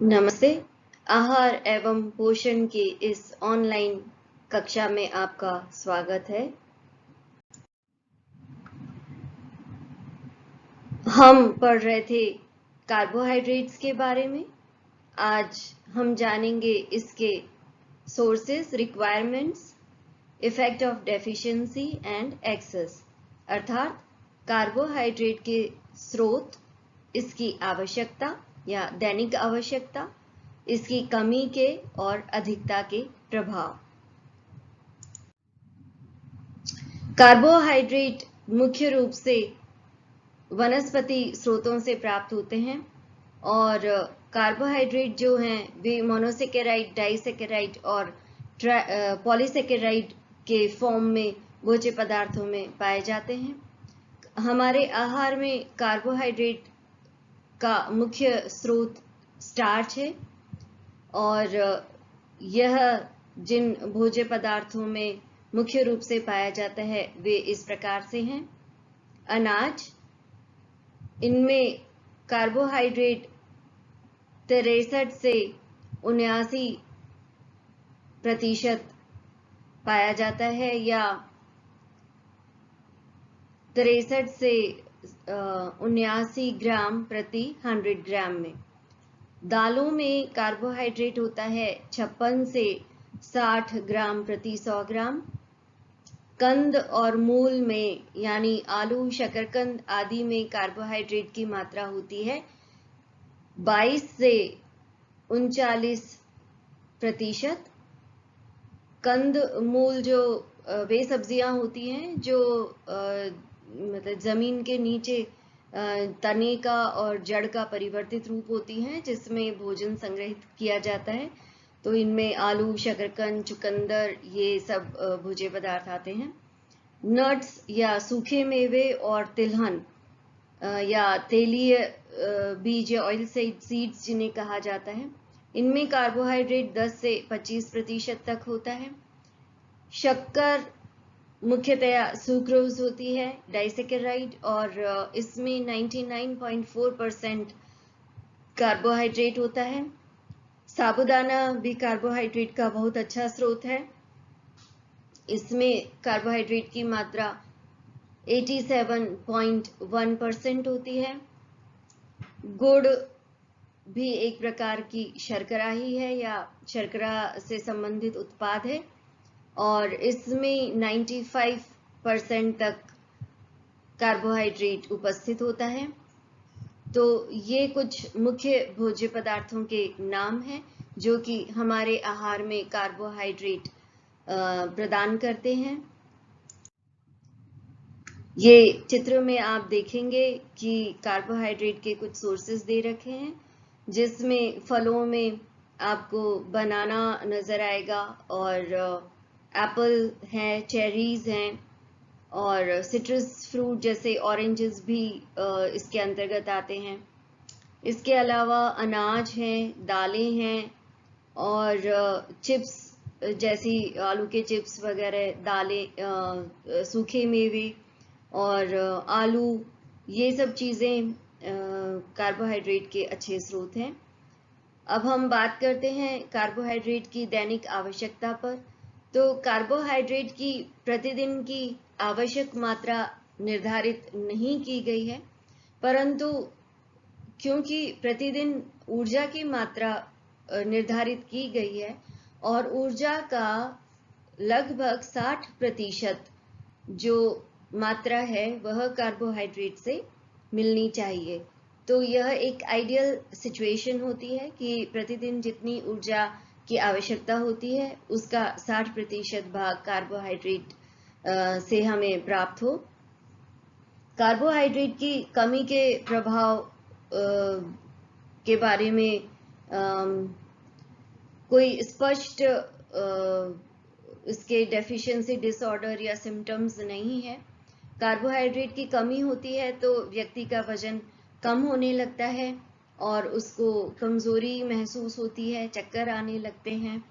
नमस्ते। आहार एवं पोषण की इस ऑनलाइन कक्षा में आपका स्वागत है। हम पढ़ रहे थे कार्बोहाइड्रेट्स के बारे में। आज हम जानेंगे इसके sources, requirements, effect of deficiency and excess, अर्थात कार्बोहाइड्रेट के स्रोत, इसकी आवश्यकता या दैनिक आवश्यकता, इसकी कमी के और अधिकता के प्रभाव। कार्बोहाइड्रेट मुख्य रूप से वनस्पति स्रोतों से प्राप्त होते हैं और कार्बोहाइड्रेट जो हैं वे मोनोसेकेराइड, डाइसेकेराइड और पॉलीसेकेराइड के फॉर्म में भोज्य पदार्थों में पाए जाते हैं। हमारे आहार में कार्बोहाइड्रेट का मुख्य स्रोत स्टार्च है और यह जिन भोज्य पदार्थों में मुख्य रूप से पाया जाता है वे इस प्रकार से हैं। अनाज, इनमें कार्बोहाइड्रेट 63 से 79% पाया जाता है या 63 से 79 ग्राम प्रति 100 ग्राम में। दालों में कार्बोहाइड्रेट होता है 56 से 60 ग्राम प्रति 100 ग्राम। कंद और मूल में यानी आलू, शकरकंद आदि में कार्बोहाइड्रेट की मात्रा होती है 22 से 39%। कंद मूल जो वे सब्जियां होती हैं जो मतलब जमीन के नीचे तने का और जड़ का परिवर्तित रूप होती हैं जिसमें भोजन संग्रहित किया जाता है, तो इनमें आलू, शकरकंद, चुकंदर ये सब भोज्य पदार्थ आते हैं। नट्स या सूखे मेवे और तिलहन या तेलीय बीज या ऑयल सीड्स जिन्हें कहा जाता है, इनमें कार्बोहाइड्रेट 10 से 25% तक होता है। शक्कर मुख्यतया सुक्रोज होती है, डाइसेकेराइड, और इसमें 99.4% कार्बोहाइड्रेट होता है। साबूदाना भी कार्बोहाइड्रेट का बहुत अच्छा स्रोत है। इसमें कार्बोहाइड्रेट की मात्रा 87.1% होती है। गुड़ भी एक प्रकार की शर्करा ही है या शर्करा से संबंधित उत्पाद है और इसमें 95% तक कार्बोहाइड्रेट उपस्थित होता है। तो ये कुछ मुख्य भोज्य पदार्थों के नाम हैं जो कि हमारे आहार में कार्बोहाइड्रेट प्रदान करते हैं। ये चित्र में आप देखेंगे कि कार्बोहाइड्रेट के कुछ सोर्सेज दे रखे हैं जिसमें फलों में आपको बनाना नजर आएगा और एप्पल है, चेरीज हैं और सिट्रस फ्रूट जैसे ऑरेंजेस भी इसके अंतर्गत आते हैं। इसके अलावा अनाज हैं, दालें हैं और चिप्स जैसी आलू के चिप्स वगैरह, दालें, सूखे मेवे और आलू, ये सब चीज़ें कार्बोहाइड्रेट के अच्छे स्रोत हैं। अब हम बात करते हैं कार्बोहाइड्रेट की दैनिक आवश्यकता पर। तो कार्बोहाइड्रेट की प्रतिदिन की आवश्यक मात्रा निर्धारित नहीं की गई है, परंतु क्योंकि प्रतिदिन ऊर्जा की मात्रा निर्धारित की गई है और ऊर्जा का लगभग 60% जो मात्रा है वह कार्बोहाइड्रेट से मिलनी चाहिए। तो यह एक आइडियल सिचुएशन होती है कि प्रतिदिन जितनी ऊर्जा की आवश्यकता होती है उसका 60% भाग कार्बोहाइड्रेट से हमें प्राप्त हो। कार्बोहाइड्रेट की कमी के प्रभाव के बारे में कोई स्पष्ट इसके डेफिशिएंसी डिसऑर्डर या सिम्टम्स नहीं है। कार्बोहाइड्रेट की कमी होती है तो व्यक्ति का वजन कम होने लगता है और उसको कमजोरी महसूस होती है, चक्कर आने लगते हैं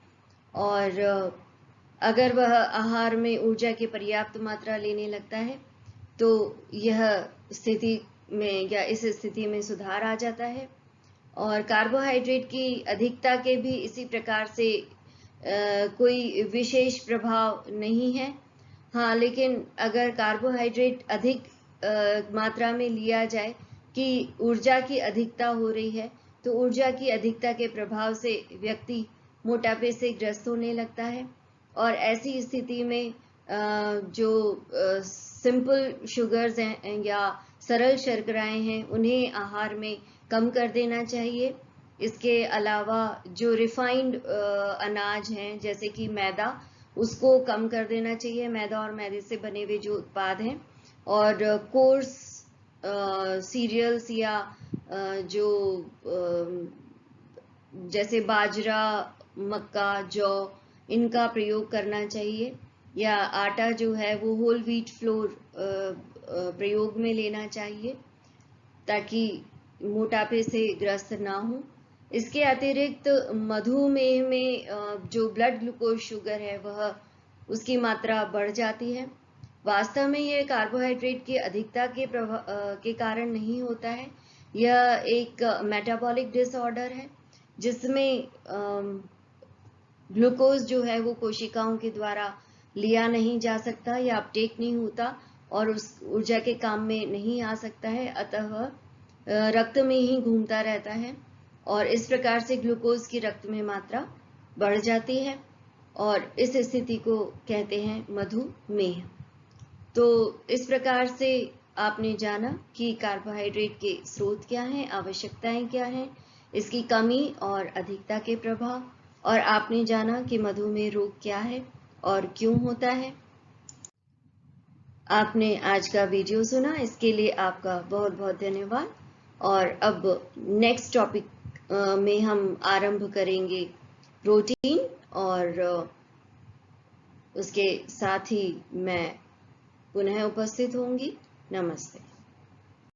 और अगर वह आहार में ऊर्जा की पर्याप्त मात्रा लेने लगता है तो यह स्थिति में या इस स्थिति में सुधार आ जाता है। और कार्बोहाइड्रेट की अधिकता के भी इसी प्रकार से कोई विशेष प्रभाव नहीं है। हाँ, लेकिन अगर कार्बोहाइड्रेट अधिक मात्रा में लिया जाए कि ऊर्जा की अधिकता हो रही है, तो ऊर्जा की अधिकता के प्रभाव से व्यक्ति मोटापे से ग्रस्त होने लगता है। और ऐसी स्थिति में जो सिंपल शुगर्स हैं या सरल शर्कराएं हैं, उन्हें आहार में कम कर देना चाहिए। इसके अलावा जो रिफाइंड अनाज हैं जैसे कि मैदा, उसको कम कर देना चाहिए, मैदा और मैदे से बने हुए जो उत्पाद हैं। और कोर्स सीरियल्स या जो जैसे बाजरा, मक्का, जौ, इनका प्रयोग करना चाहिए। या आटा जो है वो होल व्हीट फ्लोर प्रयोग में लेना चाहिए ताकि मोटापे से ग्रस्त ना हो। इसके अतिरिक्त मधुमेह में जो ब्लड ग्लूकोज शुगर है वह उसकी मात्रा बढ़ जाती है। वास्तव में यह कार्बोहाइड्रेट की अधिकता के कारण नहीं होता है। यह एक मेटाबॉलिक डिसऑर्डर है जिसमें ग्लूकोज जो है वो कोशिकाओं के द्वारा लिया नहीं जा सकता या अपटेक नहीं होता और उस ऊर्जा के काम में नहीं आ सकता है, अतः वह रक्त में ही घूमता रहता है और इस प्रकार से ग्लूकोज की रक्त में मात्रा बढ़ जाती है और इस स्थिति को कहते हैं मधुमेह। तो इस प्रकार से आपने जाना कि कार्बोहाइड्रेट के स्रोत क्या हैं, आवश्यकताएं क्या हैं, इसकी कमी और अधिकता के प्रभाव, और आपने जाना कि मधुमेह रोग क्या है और क्यों होता है। आपने आज का वीडियो सुना, इसके लिए आपका बहुत बहुत धन्यवाद। और अब नेक्स्ट टॉपिक में हम आरंभ करेंगे प्रोटीन, और उसके साथ ही मैं पुनः उपस्थित होंगी। नमस्ते।